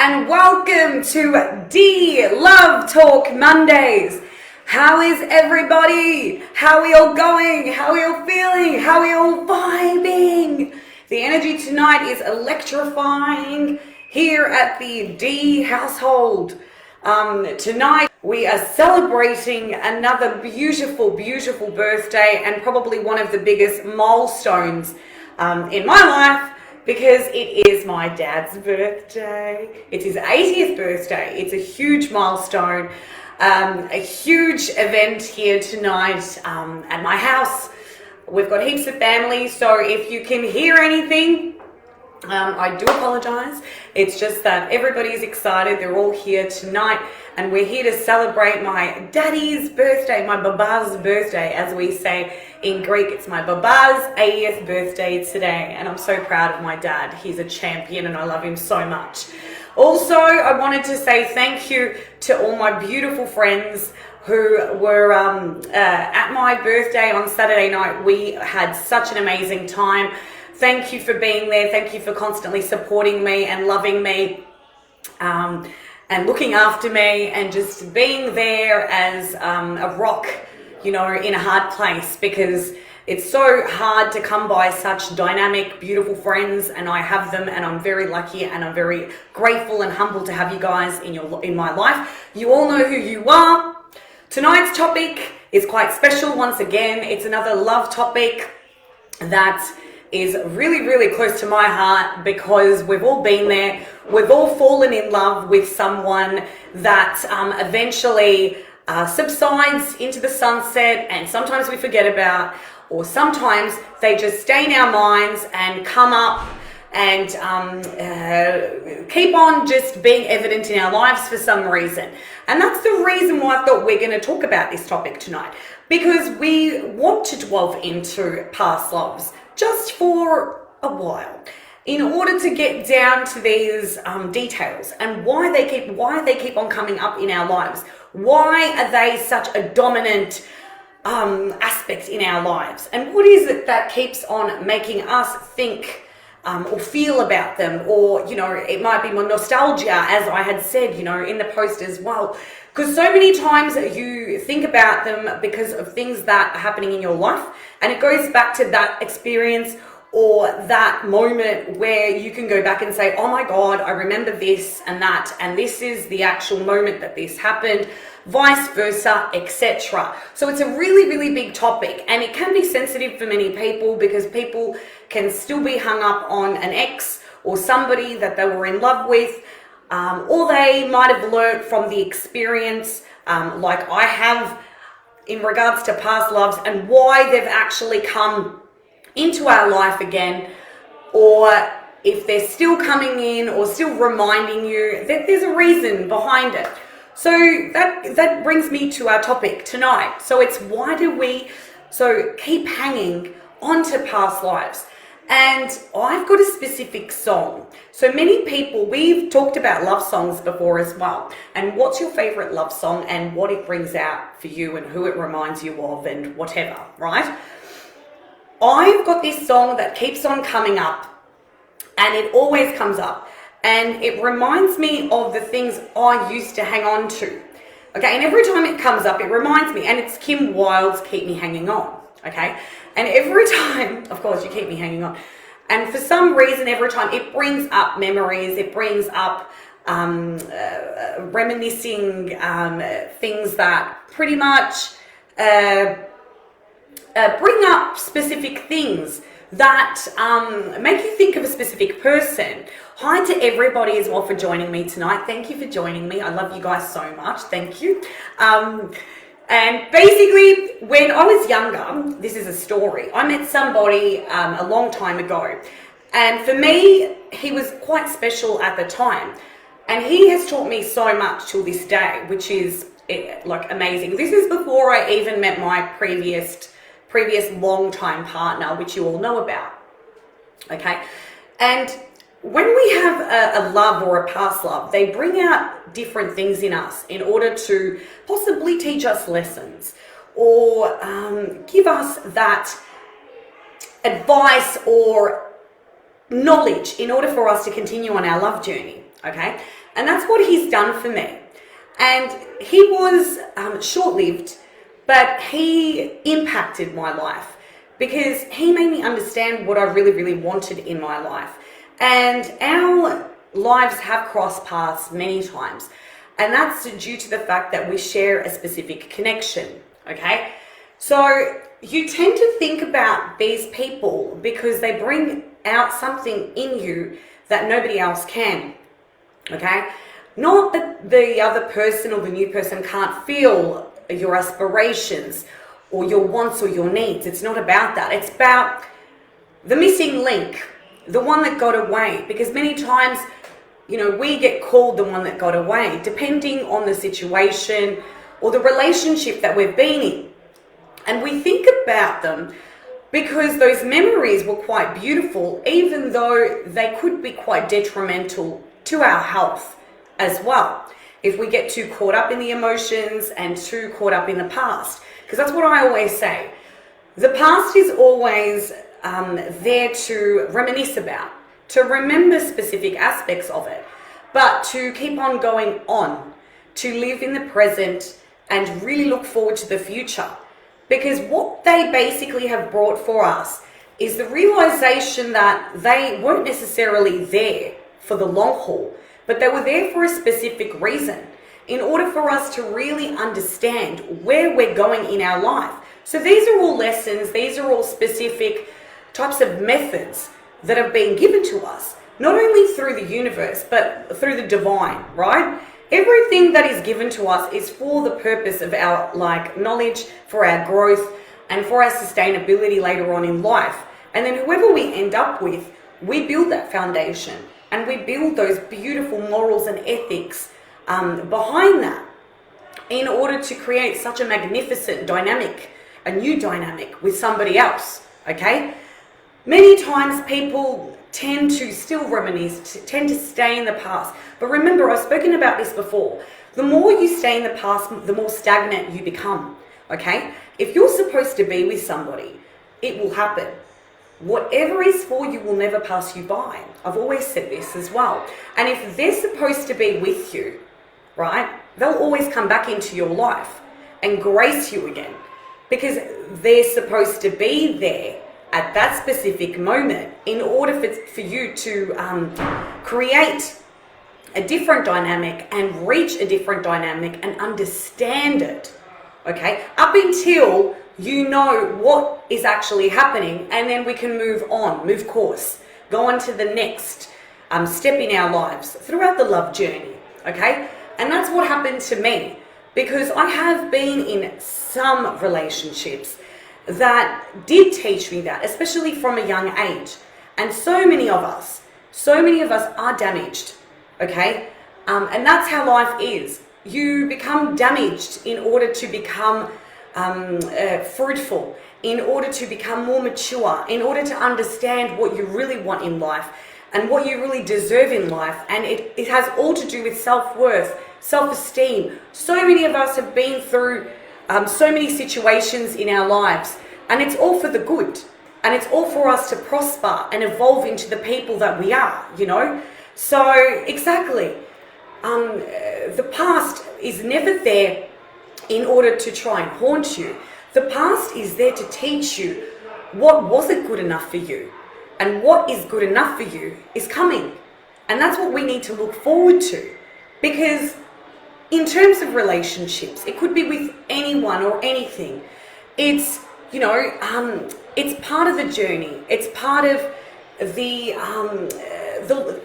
and welcome to Dee Love Talk Mondays. How is everybody? How are we all going? How are we all feeling? How are we all vibing? The energy tonight is electrifying here at the Dee household. Tonight we are celebrating another beautiful, beautiful birthday and probably one of the biggest milestones in my life, because it is my dad's birthday. It's his 80th birthday. It's a huge milestone, a huge event here tonight at my house. We've got heaps of family, so if you can hear anything, I do apologize. It's just that everybody's excited. They're all here tonight, and we're here to celebrate my daddy's birthday, my baba's birthday, as we say in Greek. It's my baba's 80th birthday today, and I'm so proud of my dad. He's a champion, and I love him so much. Also, I wanted to say thank you to all my beautiful friends who were at my birthday on Saturday night. We had such an amazing time. Thank you for being there. Thank you for constantly supporting me and loving me and looking after me and just being there as a rock, you know, in a hard place, because it's so hard to come by such dynamic, beautiful friends, and I have them, and I'm very lucky and I'm very grateful and humble to have you guys in my life. You all know who you are. Tonight's topic is quite special once again. It's another love topic that is really, really close to my heart, because we've all been there. We've all fallen in love with someone that eventually subsides into the sunset, and sometimes we forget about, or sometimes they just stay in our minds and come up and keep on just being evident in our lives for some reason. And that's the reason why I thought we're going to talk about this topic tonight, because we want to delve into past loves just for a while, in order to get down to these details and why they keep on coming up in our lives. Why are they such a dominant aspect in our lives? And what is it that keeps on making us think or feel about them? Or, you know, it might be more nostalgia, as I had said, you know, in the post as well. Because so many times you think about them because of things that are happening in your life, and it goes back to that experience or that moment where you can go back and say, oh my God, I remember this and that, and this is the actual moment that this happened, vice versa, etc. So it's a really, really big topic, and it can be sensitive for many people, because people can still be hung up on an ex or somebody that they were in love with, or they might have learned from the experience, like I have, in regards to past loves and why they've actually come into our life again, or if they're still coming in or still reminding you that there's a reason behind it. So that brings me to our topic tonight. So it's, why do we keep hanging onto past lives? And I've got a specific song. So many people, we've talked about love songs before as well. And what's your favorite love song and what it brings out for you and who it reminds you of and whatever, right? I've got this song that keeps on coming up, and it always comes up. And it reminds me of the things I used to hang on to. Okay, and every time it comes up, it reminds me, and it's Kim Wilde's Keep Me Hanging On. Okay, and every time, of course, you keep me hanging on. And for some reason, every time it brings up memories, it brings up reminiscing things that pretty much bring up specific things that make you think of a specific person. Hi to everybody as well for joining me tonight. Thank you for joining me. I love you guys so much. Thank you. And basically, when I was younger, this is a story. I met somebody a long time ago. And for me, he was quite special at the time. And he has taught me so much till this day, which is like amazing. This is before I even met my previous long-time partner, which you all know about. Okay? And when we have a love or a past love, they bring out different things in us in order to possibly teach us lessons or give us that advice or knowledge in order for us to continue on our love journey. okay? And that's what he's done for me. And he was short-lived, but he impacted my life because he made me understand what I really, really wanted in my life. And our lives have crossed paths many times. And that's due to the fact that we share a specific connection, okay? So you tend to think about these people because they bring out something in you that nobody else can, okay? Not that the other person or the new person can't feel your aspirations or your wants or your needs. It's not about that. It's about the missing link, the one that got away. Because many times, you know, we get called the one that got away, depending on the situation or the relationship that we've been in. And we think about them because those memories were quite beautiful, even though they could be quite detrimental to our health as well, if we get too caught up in the emotions and too caught up in the past. Because that's what I always say. The past is always there to reminisce about, to remember specific aspects of it, but to keep on going on, to live in the present and really look forward to the future. Because what they basically have brought for us is the realization that they weren't necessarily there for the long haul, but they were there for a specific reason, in order for us to really understand where we're going in our life. So these are all lessons, these are all specific types of methods that have been given to us, not only through the universe, but through the divine, right? Everything that is given to us is for the purpose of our knowledge, for our growth, and for our sustainability later on in life. And then whoever we end up with, we build that foundation and we build those beautiful morals and ethics behind that in order to create such a magnificent dynamic, a new dynamic with somebody else, okay? Many times people tend to still reminisce, tend to stay in the past. But remember, I've spoken about this before. The more you stay in the past, the more stagnant you become, okay? If you're supposed to be with somebody, it will happen. Whatever is for you will never pass you by. I've always said this as well. And if they're supposed to be with you, right, they'll always come back into your life and grace you again, because they're supposed to be there at that specific moment in order for you to create a different dynamic and reach a different dynamic and understand it, okay? Up until you know what is actually happening, and then we can move on, move course, go on to the next step in our lives throughout the love journey, okay? And that's what happened to me, because I have been in some relationships that did teach me that, especially from a young age. And so many of us are damaged, okay? And that's how life is. You become damaged in order to become fruitful, in order to become more mature, in order to understand what you really want in life and what you really deserve in life. And it has all to do with self-worth, self-esteem. So many of us have been through so many situations in our lives, and it's all for the good, and it's all for us to prosper and evolve into the people that we are, you know? So exactly, the past is never there in order to try and haunt you. The past is there to teach you what wasn't good enough for you, and what is good enough for you is coming. And that's what we need to look forward to, because in terms of relationships, it could be with anyone or anything. It's, you know, it's part of the journey. It's part of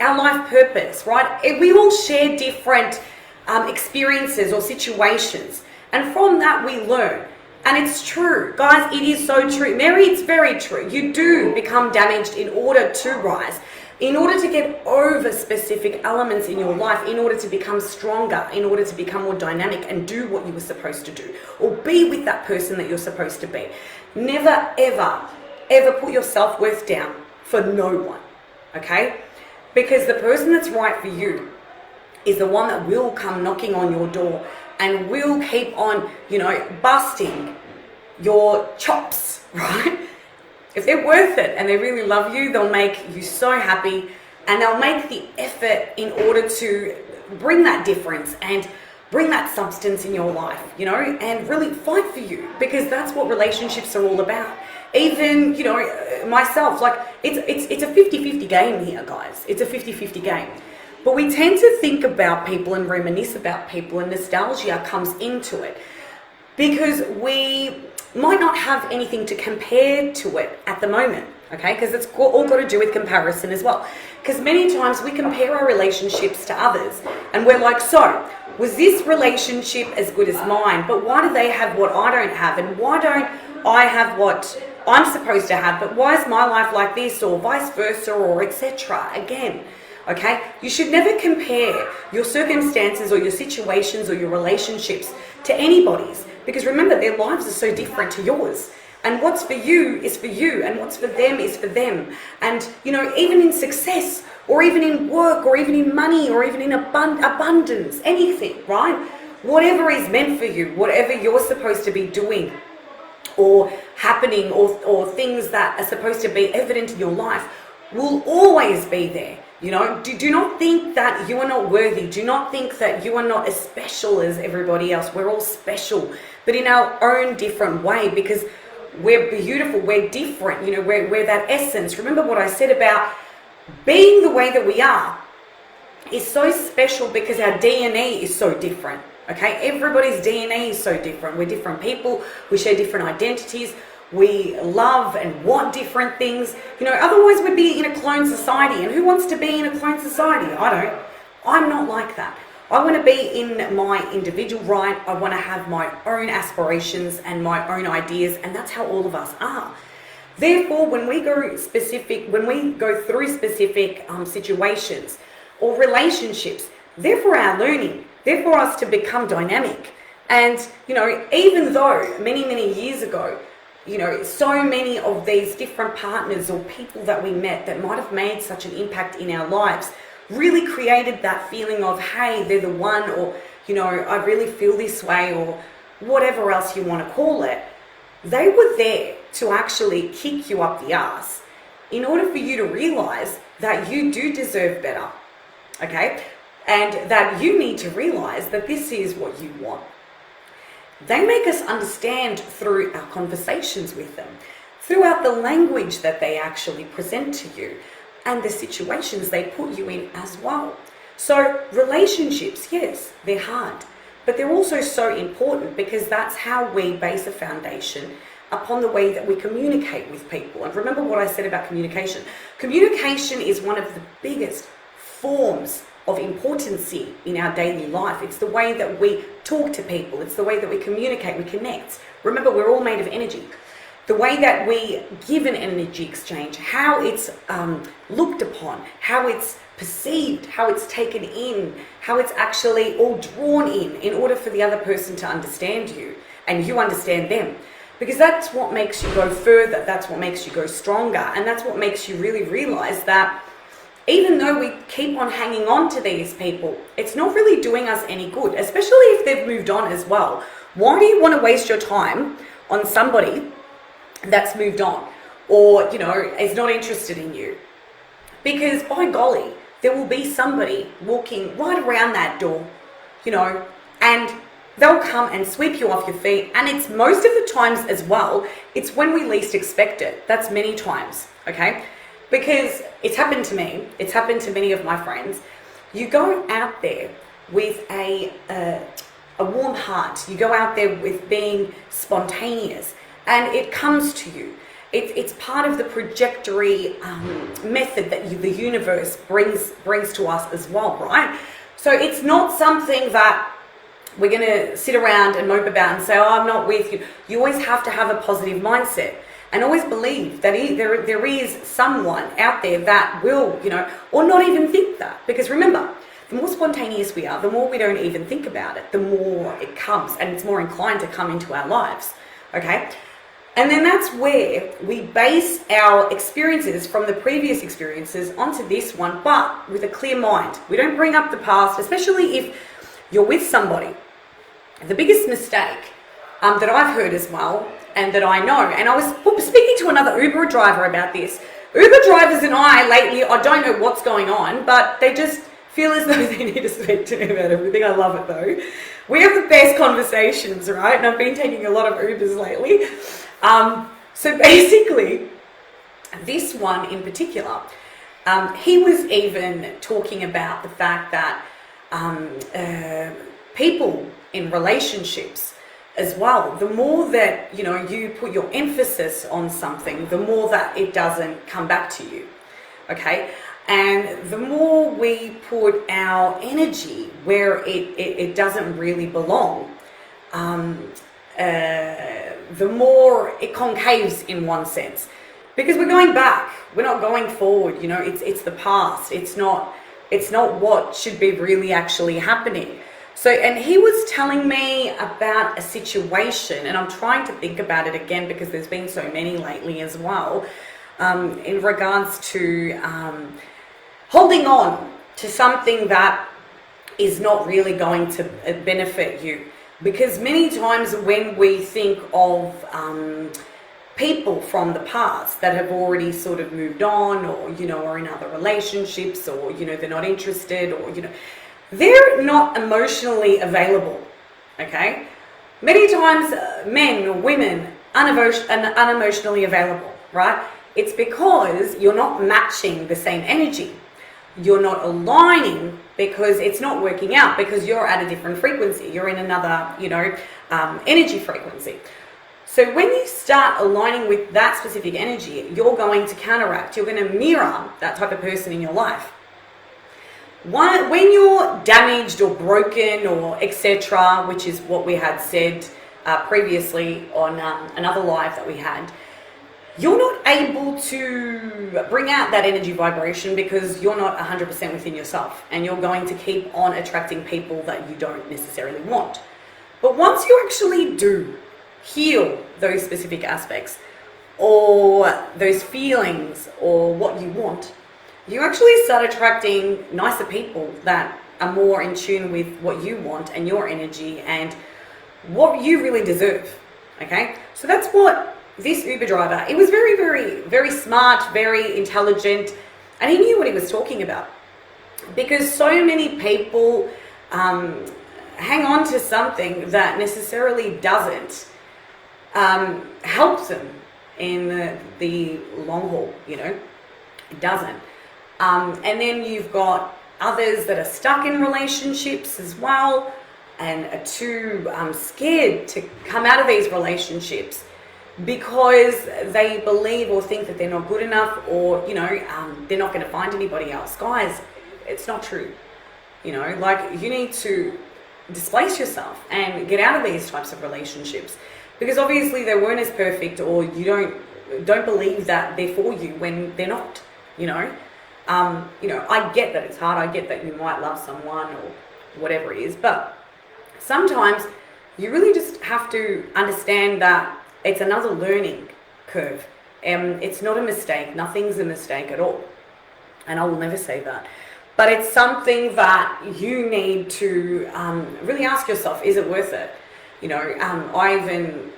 our life purpose, right? We all share different experiences or situations, and from that we learn. And it's true, guys, it is so true. Mary, it's very true. You do become damaged in order to rise, in order to get over specific elements in your life, in order to become stronger, in order to become more dynamic and do what you were supposed to do, or be with that person that you're supposed to be. Never, ever, ever put your self-worth down for no one, okay? Because the person that's right for you is the one that will come knocking on your door and will keep on, you know, busting your chops, right? If they're worth it and they really love you, they'll make you so happy. and they'll make the effort in order to bring that difference and bring that substance in your life, and really fight for you, because that's what relationships are all about. Even, myself, like it's a 50-50 game here, guys. It's a 50-50 game. But we tend to think about people and reminisce about people, and nostalgia comes into it because we might not have anything to compare to it at the moment, okay? Because it's all got to do with comparison as well. Because many times we compare our relationships to others, and we're like, so, was this relationship as good as mine? But why do they have what I don't have? And why don't I have what I'm supposed to have? But why is my life like this, or vice versa, or etc.? Again, okay? You should never compare your circumstances or your situations or your relationships to anybody's, because remember, their lives are so different to yours. And what's for you is for you, and what's for them is for them. And, even in success, or even in work, or even in money, or even in abundance, anything, right? Whatever is meant for you, whatever you're supposed to be doing, or happening, or things that are supposed to be evident in your life, will always be there. Do not think that you are not worthy. Do not think that you are not as special as everybody else. We're all special, but in our own different way, because we're beautiful, we're different, we're that essence. Remember what I said about being the way that we are is so special because our DNA is so different, okay? Everybody's DNA is so different. We're different people, we share different identities, we love and want different things. Otherwise we'd be in a clone society, and who wants to be in a clone society? I don't. I'm not like that. I want to be in my individual right. I want to have my own aspirations and my own ideas, and that's how all of us are. Therefore, when we go through specific situations or relationships, they're for our learning. They're for us to become dynamic. And, even though many years ago, so many of these different partners or people that we met that might have made such an impact in our lives really created that feeling of, hey, they're the one, or, I really feel this way, or whatever else you want to call it. They were there to actually kick you up the ass in order for you to realize that you do deserve better, okay? And that you need to realize that this is what you want. They make us understand through our conversations with them, throughout the language that they actually present to you, and the situations they put you in as well. So relationships, yes, they're hard, but they're also so important, because that's how we base a foundation upon the way that we communicate with people. And remember what I said about communication. Communication is one of the biggest forms of importance in our daily life. It's the way that we talk to people. It's the way that we communicate, we connect. Remember, we're all made of energy. The way that we give an energy exchange, how it's looked upon, how it's perceived, how it's taken in, how it's actually all drawn in order for the other person to understand you and you understand them. Because that's what makes you go further, that's what makes you go stronger, and that's what makes you really realize that even though we keep on hanging on to these people, it's not really doing us any good, especially if they've moved on as well. Why do you want to waste your time on somebody that's moved on, or, is not interested in you? Because by golly, there will be somebody walking right around that door, and they'll come and sweep you off your feet. And it's most of the times as well, it's when we least expect it. That's many times, okay? Because it's happened to me, it's happened to many of my friends. You go out there with a warm heart, you go out there with being spontaneous, and it comes to you. It's part of the trajectory method that the universe brings to us as well, right? So it's not something that we're going to sit around and mope about and say, oh, I'm not with you. You always have to have a positive mindset, and always believe that there is someone out there that will, or not even think that. Because remember, the more spontaneous we are, the more we don't even think about it, the more it comes, and it's more inclined to come into our lives, okay? And then that's where we base our experiences from the previous experiences onto this one, but with a clear mind. We don't bring up the past, especially if you're with somebody. The biggest mistake that I've heard as well, and that I know, and I was speaking to another Uber driver about this, Uber drivers and I lately, I don't know what's going on, but they just feel as though they need to speak to me about everything. I love it though. We have the best conversations, right? And I've been taking a lot of Ubers lately. So basically, this one in particular, he was even talking about the fact that people in relationships as well, the more that you put your emphasis on something, the more that it doesn't come back to you. Okay, and the more we put our energy where it doesn't really belong, the more it concaves in one sense, because we're going back, we're not going forward. It's the past. It's not what should be really actually happening. So, and he was telling me about a situation, and I'm trying to think about it again because there's been so many lately as well, in regards to holding on to something that is not really going to benefit you. Because many times when we think of people from the past that have already sort of moved on, or are in other relationships, or they're not interested, or they're not emotionally available. Okay, many times men or women unemotionally available, right? It's because you're not matching the same energy. You're not aligning because it's not working out, because you're at a different frequency. You're in another energy frequency. So when you start aligning with that specific energy, you're going to counteract, you're going to mirror that type of person in your life. When you're damaged or broken or etc., which is what we had said previously on another live that we had, you're not able to bring out that energy vibration because you're not 100% within yourself, and you're going to keep on attracting people that you don't necessarily want. But once you actually do heal those specific aspects or those feelings or what you want, you actually start attracting nicer people that are more in tune with what you want and your energy and what you really deserve. Okay, so that's what this Uber driver, he was very, very, very smart, very intelligent, and he knew what he was talking about. Because so many people hang on to something that necessarily doesn't help them in the long haul, it doesn't. And then you've got others that are stuck in relationships as well and are too scared to come out of these relationships because they believe or think that they're not good enough, or they're not going to find anybody else. Guys, it's not true. Like, you need to displace yourself and get out of these types of relationships, because obviously they weren't as perfect, or you don't believe that they're for you when they're not. I get that it's hard. I get that you might love someone or whatever it is, but sometimes you really just have to understand that it's another learning curve. It's not a mistake. Nothing's a mistake at all. And I will never say that. But it's something that you need to really ask yourself, is it worth it? I even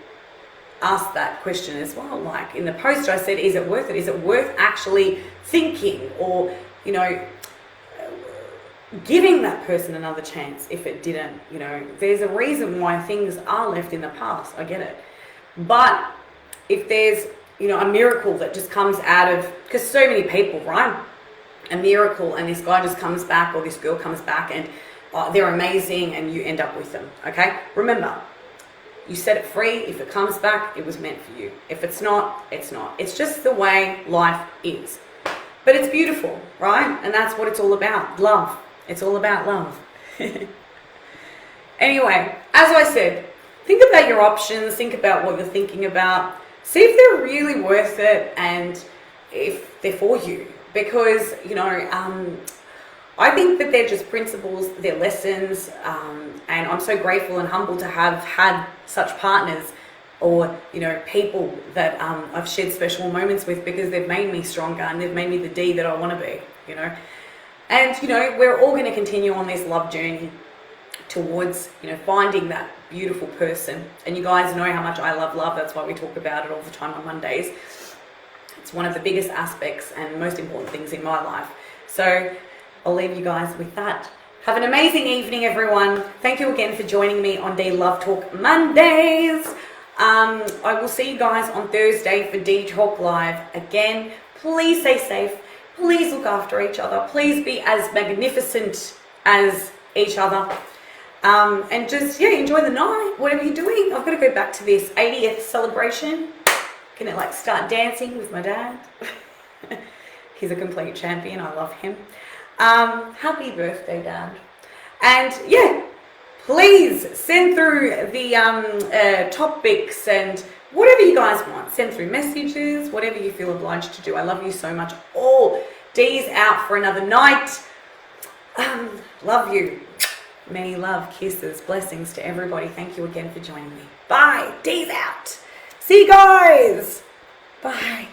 asked that question as well. Like in the post I said, is it worth it? Is it worth actually thinking or, giving that person another chance if it didn't? There's a reason why things are left in the past. I get it. But if there's, a miracle that just comes out of, because so many people, right? A miracle, and this guy just comes back, or this girl comes back, and they're amazing, and you end up with them. Okay? Remember, you set it free. If it comes back, it was meant for you. If it's not, it's not. It's just the way life is. But it's beautiful, right? And that's what it's all about. Love. It's all about love. Anyway, as I said, think about your options. Think about what you're thinking about. See if they're really worth it and if they're for you. Because, I think that they're just principles, they're lessons, and I'm so grateful and humble to have had such partners or, people that I've shared special moments with, because they've made me stronger and they've made me the Dee that I want to be, And, we're all going to continue on this love journey towards, finding that beautiful person. And you guys know how much I love love. That's why we talk about it all the time on Mondays. It's one of the biggest aspects and most important things in my life. So I'll leave you guys with that. Have an amazing evening, everyone. Thank you again for joining me on Dee Love Talk Mondays. I will see you guys on Thursday for Dee Talk Live. Again, please stay safe. Please look after each other. Please be as magnificent as each other. And just, enjoy the night, whatever you're doing. I've got to go back to this 80th celebration. Gonna start dancing with my dad. He's a complete champion. I love him. Happy birthday, Dad. And please send through the topics and whatever you guys want. Send through messages, whatever you feel obliged to do. I love you so much. All Dee's out for another night. Love you. Many love, kisses, blessings to everybody. Thank you again for joining me. Bye. Dee's out. See you guys. Bye.